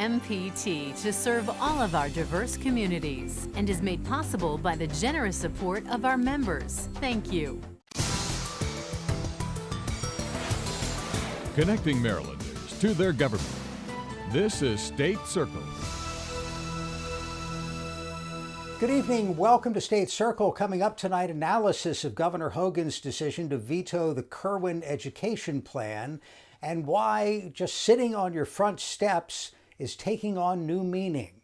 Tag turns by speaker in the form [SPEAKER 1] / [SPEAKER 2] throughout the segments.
[SPEAKER 1] MPT to serve all of our diverse communities and is made possible by the generous support of our members. Thank you.
[SPEAKER 2] Connecting Marylanders to their government. This is State Circle.
[SPEAKER 3] Good evening. Welcome to State Circle. Coming up tonight, analysis of Governor Hogan's decision to veto the Kerwin education plan and why just sitting on your front steps is taking on new meaning.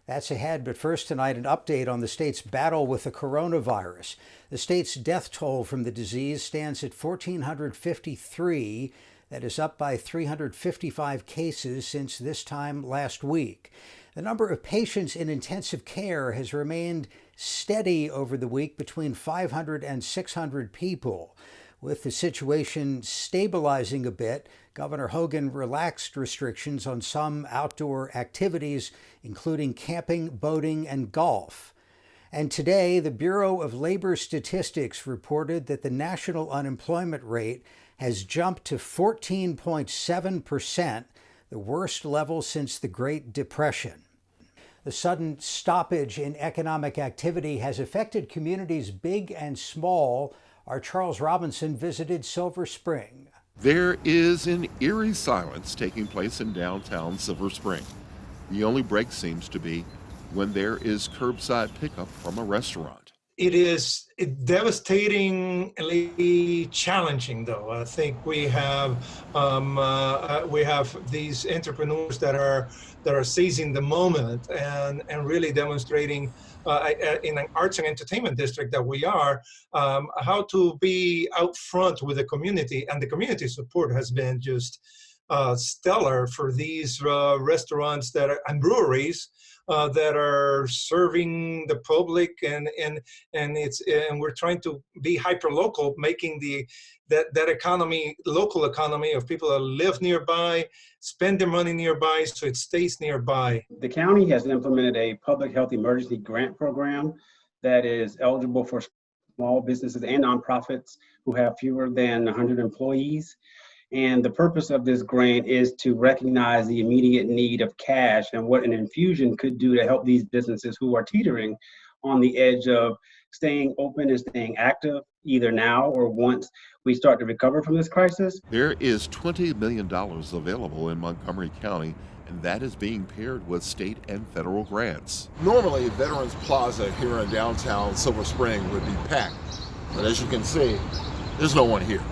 [SPEAKER 3] That's ahead, but first tonight, an update on the state's battle with the coronavirus. The state's death toll from the disease stands at 1,453. That is up by 355 cases since this time last week. The number of patients in intensive care has remained steady over the week between 500 and 600 people. With the situation stabilizing a bit, Governor Hogan relaxed restrictions on some outdoor activities, including camping, boating, and golf. And today, the Bureau of Labor Statistics reported that the national unemployment rate has jumped to 14.7%, the worst level since the Great Depression. The sudden stoppage in economic activity has affected communities big and small. Our Charles Robinson visited Silver Spring.
[SPEAKER 4] There is an eerie silence taking place in downtown Silver Spring. The only break seems to be when there is curbside pickup from a restaurant.
[SPEAKER 5] It is devastatingly challenging, though. I think we have these entrepreneurs that are seizing the moment and really demonstrating in an arts and entertainment district that we are, how to be out front with the community, and the community support has been just stellar for these restaurants and breweries that are serving the public, and we're trying to be hyper local, making that economy, local economy of people that live nearby, spend their money nearby, so it stays nearby.
[SPEAKER 6] The county has implemented a public health emergency grant program that is eligible for small businesses and nonprofits who have fewer than 100 employees. And the purpose of this grant is to recognize the immediate need of cash and what an infusion could do to help these businesses who are teetering on the edge of staying open and staying active, either now or once we start to recover from this crisis.
[SPEAKER 4] There is $20 million available in Montgomery County, and that is being paired with state and federal grants.
[SPEAKER 7] Normally, Veterans Plaza here in downtown Silver Spring would be packed, but as you can see, there's no one here.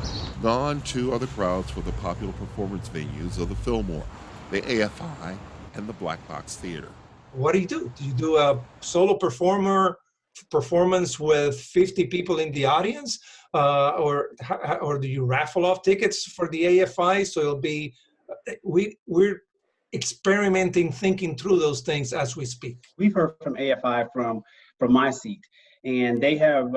[SPEAKER 4] Gone too are the crowds for the popular performance venues of the Fillmore, the AFI, and the Black Box Theater.
[SPEAKER 5] What do? Do you do a solo performance with 50 people in the audience, or do you raffle off tickets for the AFI? So it'll be we're experimenting, thinking through those things as we speak.
[SPEAKER 6] We've heard from AFI from my seat. And they have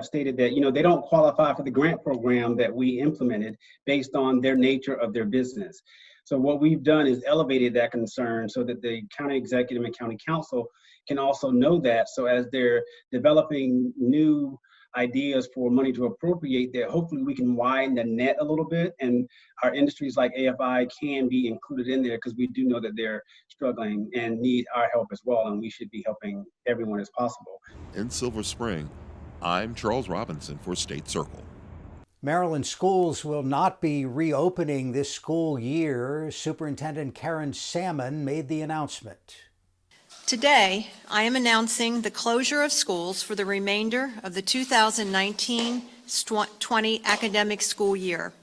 [SPEAKER 6] stated that, they don't qualify for the grant program that we implemented based on their nature of their business. So what we've done is elevated that concern so that the county executive and county council can also know that. So as they're developing new ideas for money to appropriate, that hopefully we can widen the net a little bit, and our industries like AFI can be included in there, because we do know that they're struggling and need our help as well, and we should be helping everyone as possible.
[SPEAKER 4] In Silver Spring, I'm Charles Robinson for State Circle.
[SPEAKER 3] Maryland schools will not be reopening this school year. Superintendent Karen Salmon made the announcement.
[SPEAKER 8] Today, I am announcing the closure of schools for the remainder of the 2019-20 academic school year.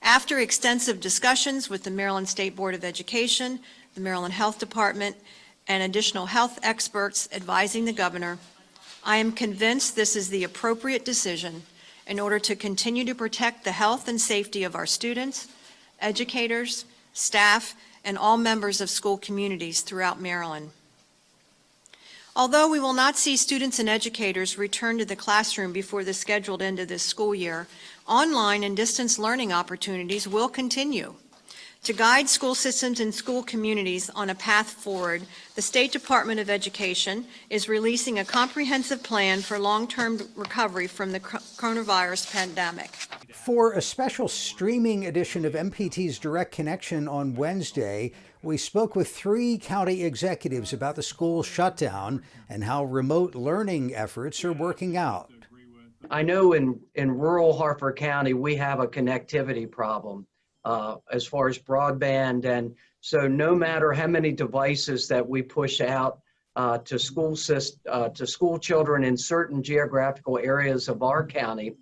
[SPEAKER 8] After extensive discussions with the Maryland State Board of Education, the Maryland Health Department, and additional health experts advising the governor, I am convinced this is the appropriate decision in order to continue to protect the health and safety of our students, educators, staff, and all members of school communities throughout Maryland. Although we will not see students and educators return to the classroom before the scheduled end of this school year, online and distance learning opportunities will continue. To guide school systems and school communities on a path forward, the State Department of Education is releasing a comprehensive plan for long-term recovery from the coronavirus pandemic.
[SPEAKER 3] For a special streaming edition of MPT's Direct Connection on Wednesday, we spoke with 3 county executives about the school shutdown and how remote learning efforts are working out.
[SPEAKER 9] I know in rural Harford County, we have a connectivity problem as far as broadband. And so no matter how many devices that we push out to school children in certain geographical areas of our county,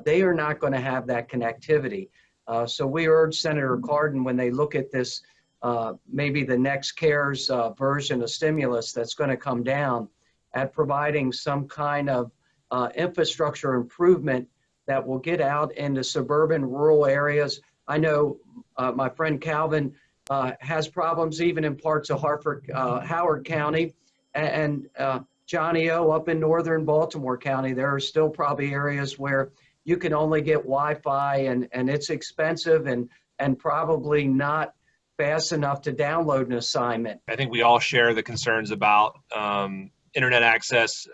[SPEAKER 9] they are not going to have that connectivity. So we urge Senator Cardin, when they look at this, maybe the next CARES version of stimulus that's going to come down, at providing some kind of infrastructure improvement that will get out into suburban rural areas. I know my friend Calvin has problems even in parts of Howard County, and Johnny O up in northern Baltimore County. There are still probably areas where you can only get Wi-Fi and it's expensive and probably not fast enough to download an assignment.
[SPEAKER 10] I think we all share the concerns about internet access.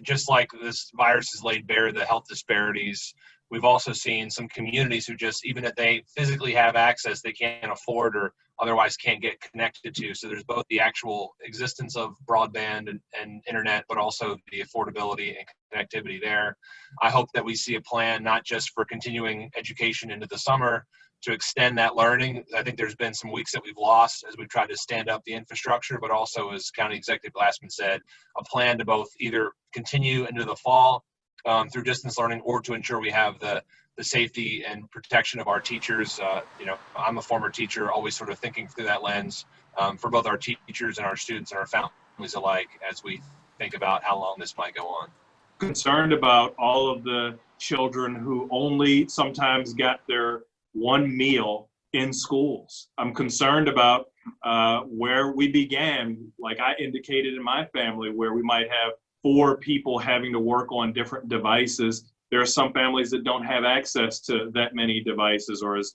[SPEAKER 10] Just like this virus has laid bare the health disparities, we've also seen some communities who just, even if they physically have access, they can't afford or otherwise can't get connected to. So there's both the actual existence of broadband and internet, but also the affordability and connectivity there. I hope that we see a plan not just for continuing education into the summer to extend that learning. I think there's been some weeks that we've lost as we've tried to stand up the infrastructure, but also, as County Executive Glassman said, a plan to both either continue into the fall through distance learning or to ensure we have the safety and protection of our teachers. I'm a former teacher, always sort of thinking through that lens for both our teachers and our students and our families alike as we think about how long this might go on.
[SPEAKER 11] Concerned about all of the children who only sometimes got their one meal in schools. I'm concerned about where we began, like I indicated in my family, where we might have 4 people having to work on different devices. There are some families that don't have access to that many devices, or as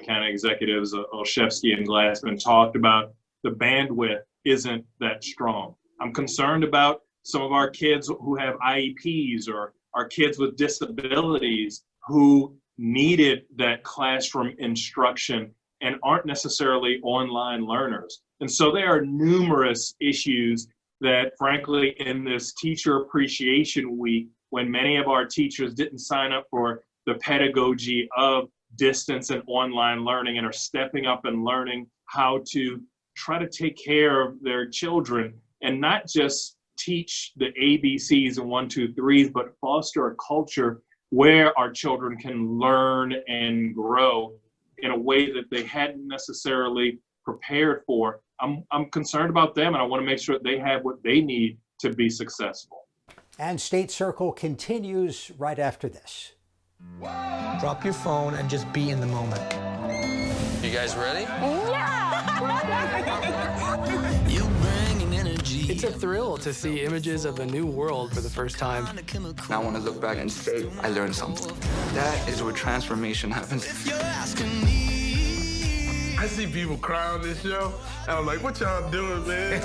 [SPEAKER 11] county executives Olszewski and Glassman talked about, the bandwidth isn't that strong. I'm concerned about some of our kids who have IEPs or our kids with disabilities who needed that classroom instruction and aren't necessarily online learners. And so there are numerous issues that, frankly, in this Teacher Appreciation Week, when many of our teachers didn't sign up for the pedagogy of distance and online learning and are stepping up and learning how to try to take care of their children and not just teach the ABCs and 1, 2, 3s, but foster a culture where our children can learn and grow in a way that they hadn't necessarily prepared for. I'm concerned about them, and I want to make sure that they have what they need to be successful.
[SPEAKER 3] And State Circle continues right after this.
[SPEAKER 12] Drop your phone and just be in the moment.
[SPEAKER 13] You guys ready?
[SPEAKER 12] Yeah! It's a thrill to see images of a new world for the first time.
[SPEAKER 13] I want to look back and say, I learned something. That is where transformation happens.
[SPEAKER 14] I see people cry on this show, and I'm like, what y'all doing, man?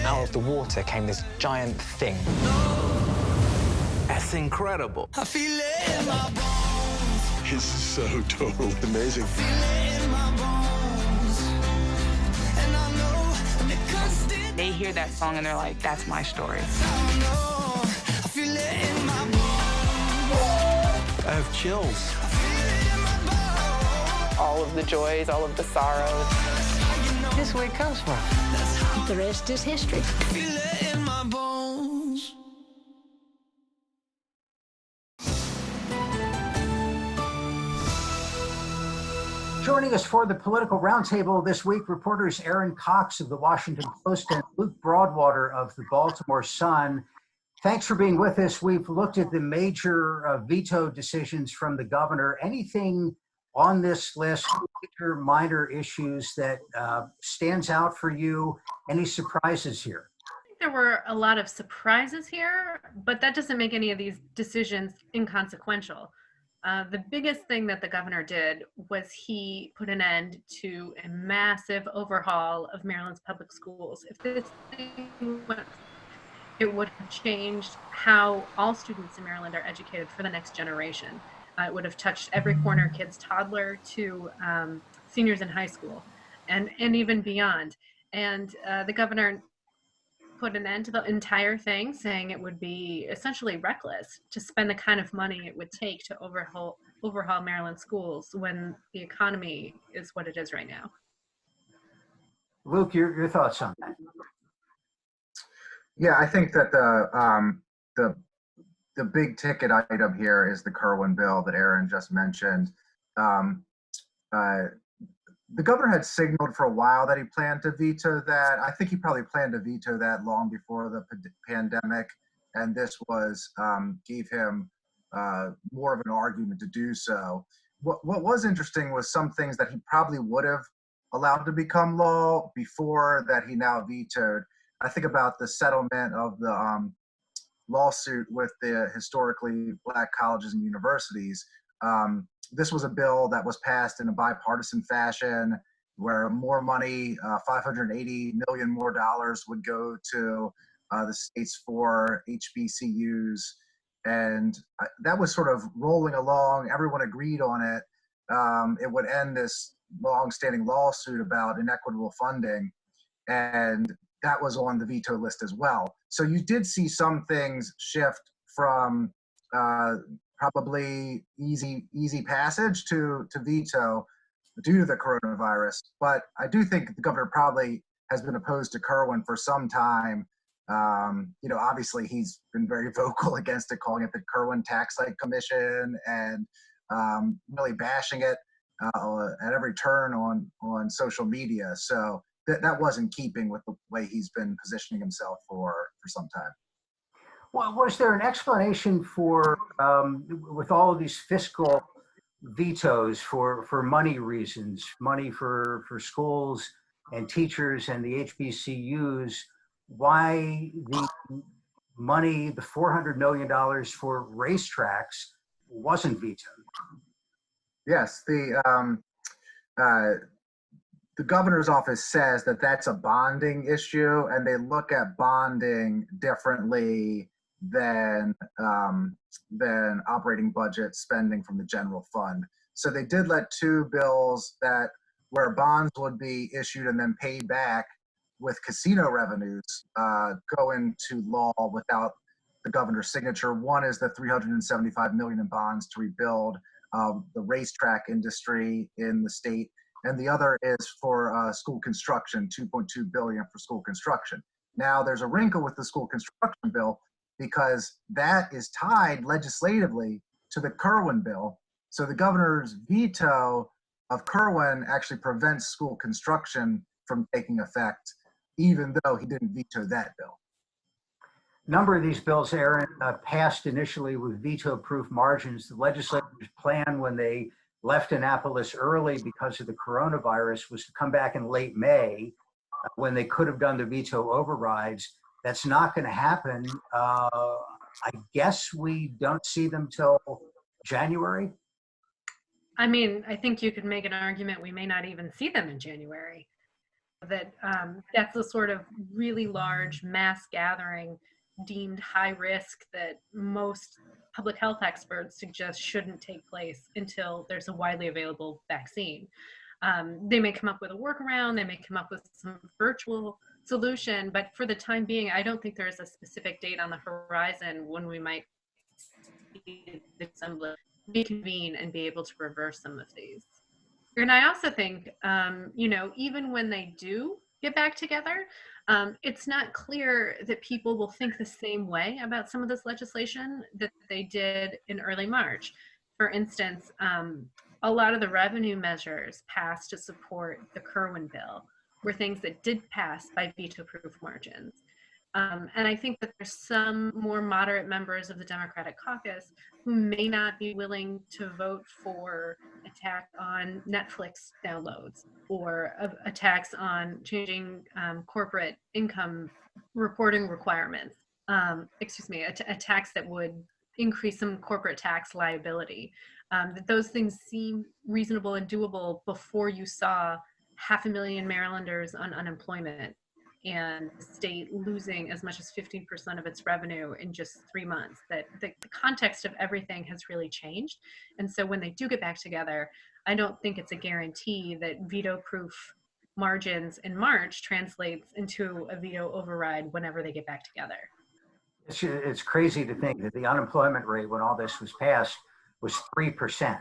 [SPEAKER 15] Out of the water came this giant thing.
[SPEAKER 14] That's incredible.
[SPEAKER 16] I feel it in my bones.
[SPEAKER 14] It's so totally amazing.
[SPEAKER 17] They hear that song and they're like, that's my story.
[SPEAKER 14] I have chills.
[SPEAKER 17] All of the joys, all of the sorrows.
[SPEAKER 15] This is where it comes from.
[SPEAKER 18] The rest is history.
[SPEAKER 3] Joining us for the Political Roundtable this week, reporters Aaron Cox of the Washington Post and Luke Broadwater of the Baltimore Sun. Thanks for being with us. We've looked at the major veto decisions from the governor. Anything on this list, major, minor issues that stands out for you? Any surprises here?
[SPEAKER 19] I think there were a lot of surprises here, but that doesn't make any of these decisions inconsequential. The biggest thing that the governor did was he put an end to a massive overhaul of Maryland's public schools. If this thing went It would have changed how all students in Maryland are educated for the next generation. It would have touched every corner, kids toddler to seniors in high school, and even beyond. And the governor put an end to the entire thing, saying it would be essentially reckless to spend the kind of money it would take to overhaul Maryland schools when the economy is what it is right now.
[SPEAKER 3] Luke, your thoughts on that?
[SPEAKER 20] Yeah, I think that the big ticket item here is the Kerwin bill that Aaron just mentioned. The governor had signaled for a while that he planned to veto that. I think he probably planned to veto that long before the pandemic, and this was gave him more of an argument to do so. What was interesting was some things that he probably would have allowed to become law before that he now vetoed. I think about the settlement of the lawsuit with the historically Black colleges and universities. This was a bill that was passed in a bipartisan fashion where more money, $580 million more dollars would go to the states for HBCUs. And that was sort of rolling along. Everyone agreed on it. It would end this long-standing lawsuit about inequitable funding. And that was on the veto list as well. So you did see some things shift from probably easy passage to veto due to the coronavirus. But I do think the governor probably has been opposed to Kerwin for some time. Obviously he's been very vocal against it, calling it the Kerwin Tax Site Commission, and really bashing it at every turn on social media. So that was in keeping with the way he's been positioning himself for some time.
[SPEAKER 3] Well, was there an explanation for, with all of these fiscal vetoes for money reasons, money for schools and teachers and the HBCUs, why the money, the $400 million for racetracks, wasn't vetoed?
[SPEAKER 20] Yes, the governor's office says that that's a bonding issue, and they look at bonding differently than operating budget spending from the general fund. So they did let two bills where bonds would be issued and then paid back with casino revenues go into law without the governor's signature. One is the $375 million in bonds to rebuild the racetrack industry in the state, and the other is for school construction, $2.2 billion for school construction. Now there's a wrinkle with the school construction bill because that is tied legislatively to the Kerwin bill. So the governor's veto of Kerwin actually prevents school construction from taking effect, even though he didn't veto that bill.
[SPEAKER 3] A number of these bills, Aaron, passed initially with veto-proof margins. The legislators' plan when they left Annapolis early because of the coronavirus was to come back in late May when they could have done the veto overrides. That's not going to happen. I guess we don't see them till January.
[SPEAKER 19] I mean, I think you could make an argument we may not even see them in January. That that's a sort of really large mass gathering deemed high risk that most public health experts suggest shouldn't take place until there's a widely available vaccine. They may come up with a workaround, they may come up with some virtual solution, but for the time being, I don't think there is a specific date on the horizon when we might see the assembly reconvene and be able to reverse some of these. And I also think, even when they do get back together, it's not clear that people will think the same way about some of this legislation that they did in early March. For instance, a lot of the revenue measures passed to support the Kerwin bill were things that did pass by veto-proof margins. And I think that there's some more moderate members of the Democratic caucus who may not be willing to vote for a tax on Netflix downloads or a tax on changing corporate income reporting requirements. A tax that would increase some corporate tax liability. That those things seem reasonable and doable before you saw 500,000 Marylanders on unemployment and the state losing as much as 15% of its revenue in just 3 months, that the context of everything has really changed. And so when they do get back together, I don't think it's a guarantee that veto-proof margins in March translates into a veto override whenever they get back together.
[SPEAKER 3] It's crazy to think that the unemployment rate when all this was passed was 3%.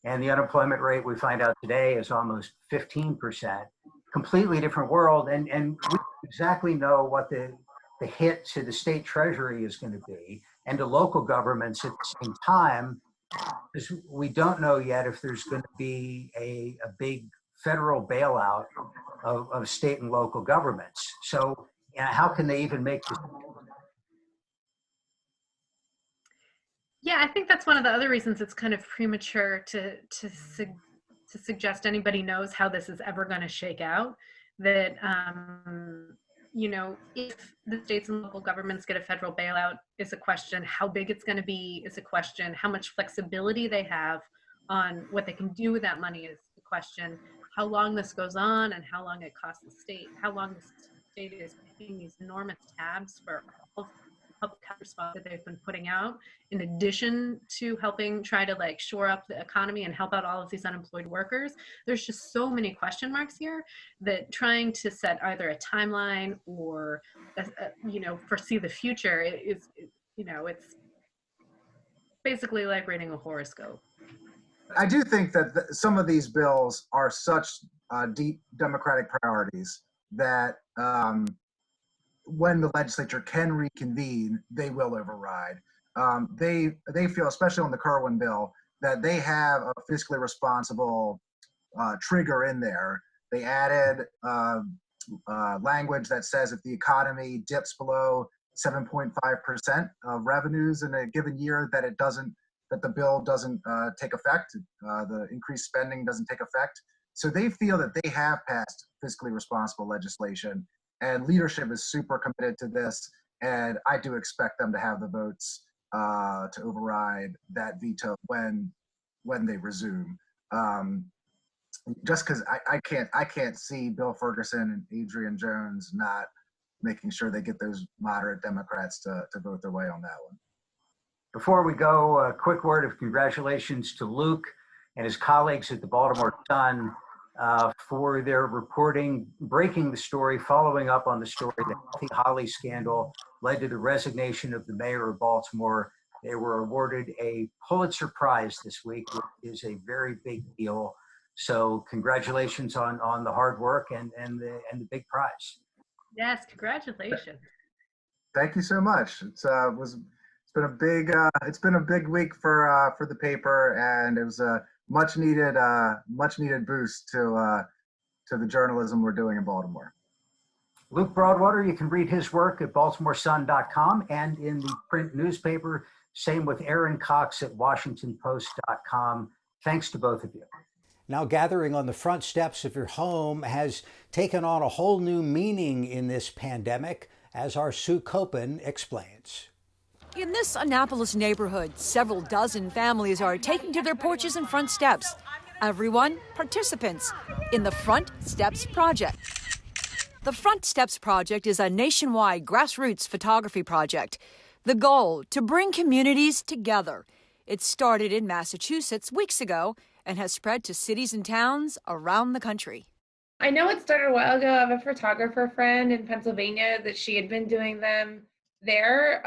[SPEAKER 3] And the unemployment rate we find out today is almost 15%. Completely different world. And we don't exactly know what the hit to the state treasury is going to be and to local governments at the same time, because we don't know yet if there's going to be a big federal bailout of state and local governments. So how can they even make this?
[SPEAKER 19] Yeah, I think that's one of the other reasons it's kind of premature to suggest anybody knows how this is ever going to shake out. That, if the states and local governments get a federal bailout is a question. How big it's going to be is a question. How much flexibility they have on what they can do with that money is the question. How long this goes on and how long it costs the state. How long the state is paying these enormous tabs for all of the public health response that they've been putting out, in addition to helping try to shore up the economy and help out all of these unemployed workers. There's just so many question marks here that trying to set either a timeline or foresee the future is it's basically like reading a horoscope.
[SPEAKER 20] I do think that some of these bills are such deep democratic priorities that when the legislature can reconvene, they will override. They feel, especially on the Kerwin bill, that they have a fiscally responsible trigger in there. They added language that says if the economy dips below 7.5% of revenues in a given year, that the bill doesn't take effect, the increased spending doesn't take effect. So they feel that they have passed fiscally responsible legislation, and leadership is super committed to this, and I do expect them to have the votes to override that veto when they resume. Just because I can't see Bill Ferguson and Adrian Jones not making sure they get those moderate Democrats to vote their way on that one.
[SPEAKER 3] Before we go, a quick word of congratulations to Luke and his colleagues at the Baltimore Sun for their reporting, breaking the story, following up on the story. The Healthy Holly scandal led to the resignation of the mayor of Baltimore. They were awarded a Pulitzer Prize this week, which is a very big deal. So congratulations on the hard work and the big prize.
[SPEAKER 19] Yes, congratulations.
[SPEAKER 20] Thank you so much. It's been a big week for the paper, and it was a much needed boost to the journalism we're doing in Baltimore.
[SPEAKER 3] Luke Broadwater, you can read his work at baltimoresun.com and in the print newspaper. Same with Aaron Cox at washingtonpost.com. Thanks to both of you. Now, gathering on the front steps of your home has taken on a whole new meaning in this pandemic, as our Sue Copen explains.
[SPEAKER 21] In this Annapolis neighborhood, several dozen families are taking to their porches and front steps. Everyone participants in the Front Steps Project. The Front Steps Project is a nationwide grassroots photography project. The goal, to bring communities together. It started in Massachusetts weeks ago and has spread to cities and towns around the country.
[SPEAKER 22] I know it started a while ago. I have a photographer friend in Pennsylvania that she had been doing them there.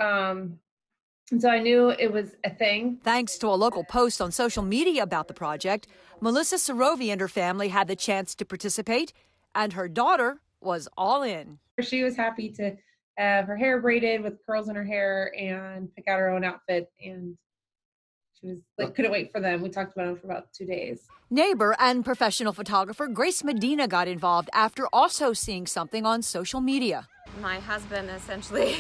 [SPEAKER 22] And so I knew it was a thing.
[SPEAKER 21] Thanks to a local post on social media about the project, Melissa Sarovi and her family had the chance to participate, and her daughter was all in.
[SPEAKER 22] She was happy to have her hair braided with curls in her hair and pick out her own outfit, and she was couldn't wait for them. We talked about them for about 2 days.
[SPEAKER 21] Neighbor and professional photographer Grace Medina got involved after also seeing something on social media.
[SPEAKER 23] My husband essentially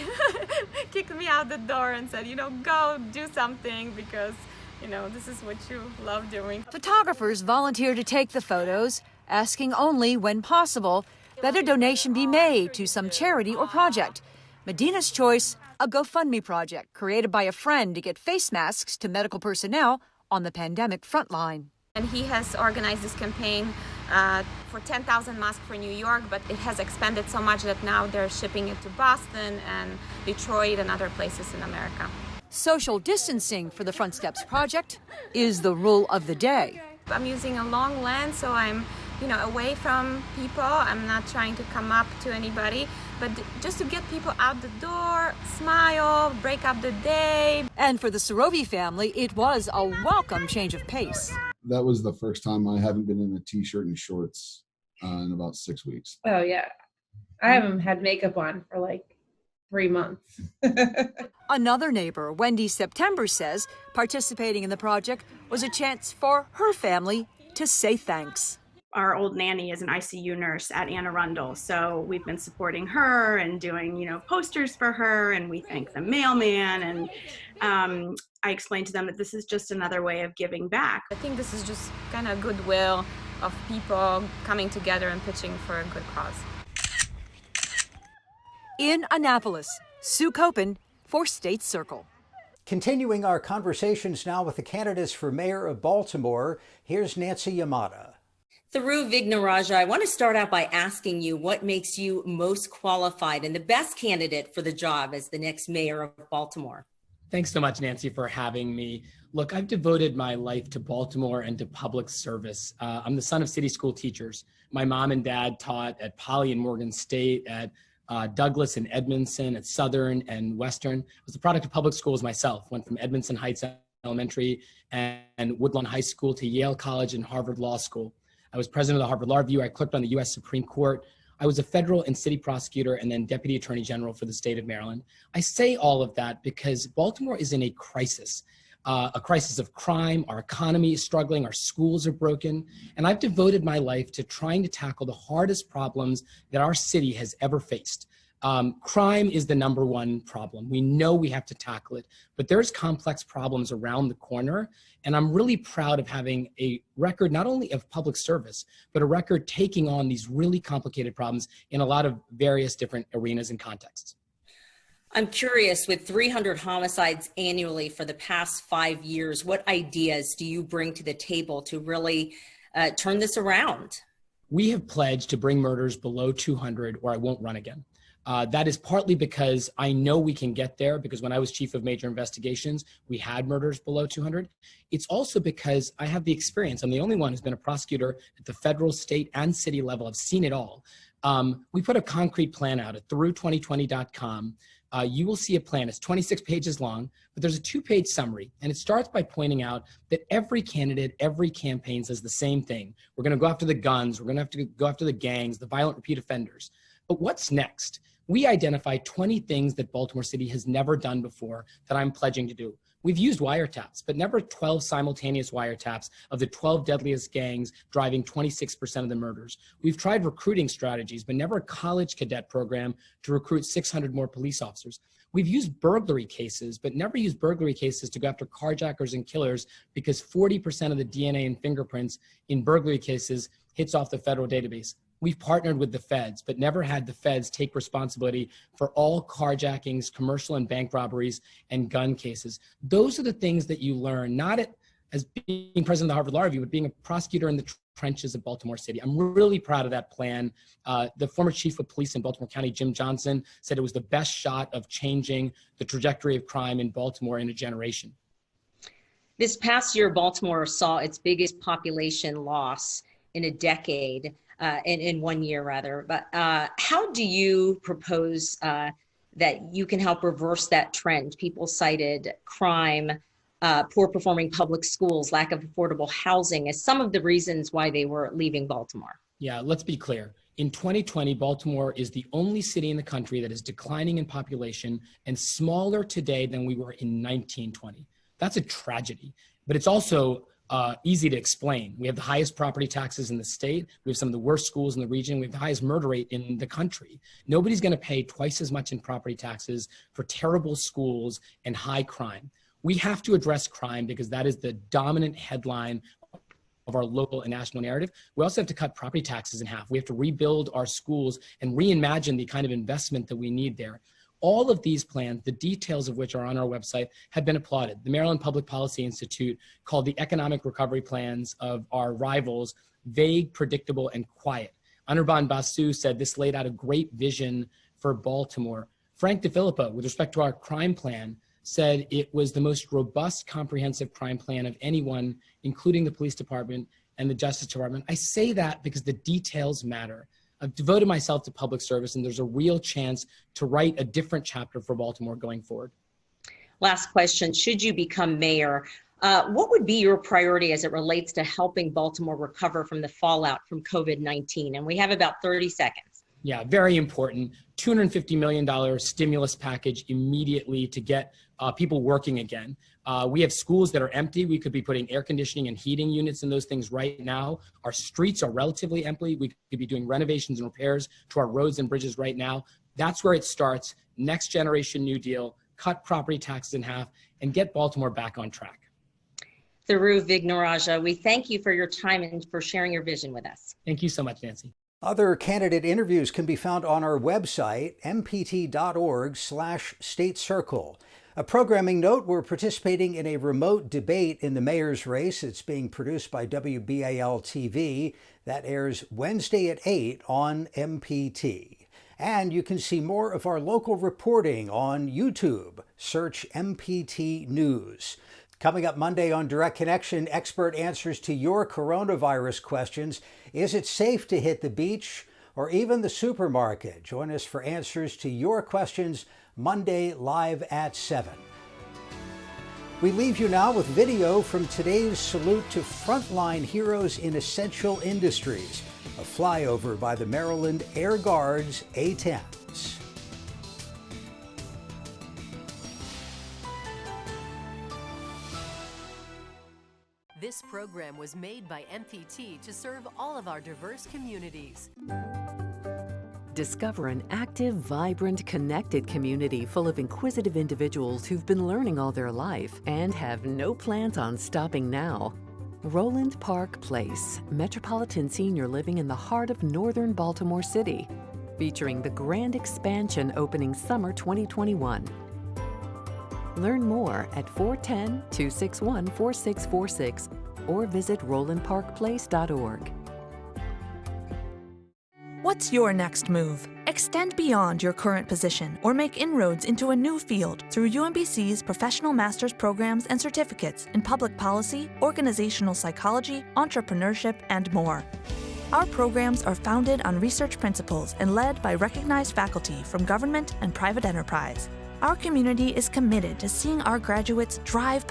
[SPEAKER 23] kicked me out the door and said, go do something because, this is what you love doing.
[SPEAKER 21] Photographers volunteer to take the photos, asking only when possible that a donation be made to some charity or project. Medina's choice, a GoFundMe project created by a friend to get face masks to medical personnel on the pandemic frontline.
[SPEAKER 23] And he has organized this campaign for 10,000 masks for New York, but it has expanded so much that now they're shipping it to Boston and Detroit and other places in America.
[SPEAKER 21] Social distancing for the Front Steps project is the rule of the day.
[SPEAKER 23] I'm using a long lens, so I'm, away from people. I'm not trying to come up to anybody, but just to get people out the door, smile, break up the day.
[SPEAKER 21] And for the Sorovi family, it was a welcome change of pace.
[SPEAKER 1] That was the first time I haven't been in a t-shirt and shorts in about 6 weeks.
[SPEAKER 22] Oh yeah, I haven't had makeup on for like 3 months.
[SPEAKER 21] Another neighbor, Wendy September, says participating in the project was a chance for her family to say thanks.
[SPEAKER 2] Our old nanny is an ICU nurse at Anne Arundel, so we've been supporting her and doing, posters for her, and we thank the mailman, and I explained to them that this is just another way of giving back.
[SPEAKER 23] I think this is just kind of goodwill of people coming together and pitching for a good cause.
[SPEAKER 21] In Annapolis, Sue Copen for State Circle.
[SPEAKER 3] Continuing our conversations now with the candidates for mayor of Baltimore, here's Nancy Yamada.
[SPEAKER 7] Through Vignaraja, I want to start out by asking you what makes you most qualified and the best candidate for the job as the next mayor of Baltimore.
[SPEAKER 24] Thanks so much, Nancy, for having me. Look, I've devoted my life to Baltimore and to public service. I'm the son of city school teachers. My mom and dad taught at Poly and Morgan State, at Douglas and Edmondson, at Southern and Western. I was the product of public schools myself. Went from Edmondson Heights Elementary and Woodlawn High School to Yale College and Harvard Law School. I was president of the Harvard Law Review. I clerked on the U.S. Supreme Court. I was a federal and city prosecutor and then deputy attorney general for the state of Maryland. I say all of that because Baltimore is in a crisis of crime. Our economy is struggling. Our schools are broken. And I've devoted my life to trying to tackle the hardest problems that our city has ever faced. Crime is the number one problem. We know we have to tackle it, but there's complex problems around the corner. And I'm really proud of having a record, not only of public service, but a record taking on these really complicated problems in a lot of various different arenas and contexts.
[SPEAKER 7] I'm curious, with 300 homicides annually for the past 5 years, what ideas do you bring to the table to really turn this around?
[SPEAKER 24] We have pledged to bring murders below 200 or I won't run again. That is partly because I know we can get there, because when I was chief of major investigations, we had murders below 200. It's also because I have the experience. I'm the only one who's been a prosecutor at the federal, state, and city level. I've seen it all. We put a concrete plan out at through2020.com. You will see a plan. It's 26 pages long, but there's a 2-page summary. And it starts by pointing out that every candidate, every campaign says the same thing. We're going to go after the guns. We're going to have to go after the gangs, the violent repeat offenders. But what's next? We identify 20 things that Baltimore City has never done before that I'm pledging to do. We've used wiretaps, but never 12 simultaneous wiretaps of the 12 deadliest gangs driving 26% of the murders. We've tried recruiting strategies, but never a college cadet program to recruit 600 more police officers. We've used burglary cases, but never used burglary cases to go after carjackers and killers, because 40% of the DNA and fingerprints in burglary cases hits off the federal database. We've partnered with the feds, but never had the feds take responsibility for all carjackings, commercial and bank robberies, and gun cases. Those are the things that you learn, not as being president of the Harvard Law Review, but being a prosecutor in the trenches of Baltimore City. I'm really proud of that plan. The former chief of police in Baltimore County, Jim Johnson, said it was the best shot of changing the trajectory of crime in Baltimore in a generation.
[SPEAKER 7] This past year, Baltimore saw its biggest population loss in a decade. In 1 year rather, but how do you propose that you can help reverse that trend? People cited crime, poor performing public schools, lack of affordable housing as some of the reasons why they were leaving Baltimore.
[SPEAKER 24] Yeah, let's be clear. In 2020, Baltimore is the only city in the country that is declining in population and smaller today than we were in 1920. That's a tragedy, but it's also easy to explain. We have the highest property taxes in the state. We have some of the worst schools in the region. We have the highest murder rate in the country. Nobody's going to pay twice as much in property taxes for terrible schools and high crime. We have to address crime because that is the dominant headline of our local and national narrative. We also have to cut property taxes in half. We have to rebuild our schools and reimagine the kind of investment that we need there. All of these plans, the details of which are on our website, have been applauded. The Maryland Public Policy Institute called the economic recovery plans of our rivals vague, predictable, and quiet. Anirban Basu said this laid out a great vision for Baltimore. Frank DeFilippo, with respect to our crime plan, said it was the most robust, comprehensive crime plan of anyone, including the police department and the Justice Department. I say that because the details matter. I've devoted myself to public service, and there's a real chance to write a different chapter for Baltimore going forward.
[SPEAKER 7] Last question, should you become mayor, what would be your priority as it relates to helping Baltimore recover from the fallout from COVID-19? And we have about 30 seconds.
[SPEAKER 24] Yeah, very important. $250 million stimulus package immediately to get people working again. We have schools that are empty. We could be putting air conditioning and heating units in those things right now. Our streets are relatively empty. We could be doing renovations and repairs to our roads and bridges right now. That's where it starts. Next generation New Deal, cut property taxes in half, and get Baltimore back on track.
[SPEAKER 7] Thiru Vignarajah, we thank you for your time and for sharing your vision with us.
[SPEAKER 24] Thank you so much, Nancy.
[SPEAKER 3] Other candidate interviews can be found on our website, mpt.org/statecircle. A programming note, we're participating in a remote debate in the mayor's race. It's being produced by WBAL-TV. That airs Wednesday at 8 on MPT. And you can see more of our local reporting on YouTube. Search MPT News. Coming up Monday on Direct Connection, expert answers to your coronavirus questions. Is it safe to hit the beach or even the supermarket? Join us for answers to your questions Monday live at 7. We leave you now with video from today's salute to frontline heroes in essential industries, a flyover by the Maryland Air Guard's A-10s.
[SPEAKER 4] This program was made by MPT to serve all of our diverse communities. Discover an active, vibrant, connected community full of inquisitive individuals who've been learning all their life and have no plans on stopping now. Roland Park Place, metropolitan senior living in the heart of northern Baltimore City, featuring the grand expansion opening summer 2021. Learn more at 410-261-4646 or visit rolandparkplace.org.
[SPEAKER 5] What's your next move? Extend beyond your current position or make inroads into a new field through UMBC's professional master's programs and certificates in public policy, organizational psychology, entrepreneurship, and more. Our programs are founded on research principles and led by recognized faculty from government and private enterprise. Our community is committed to seeing our graduates drive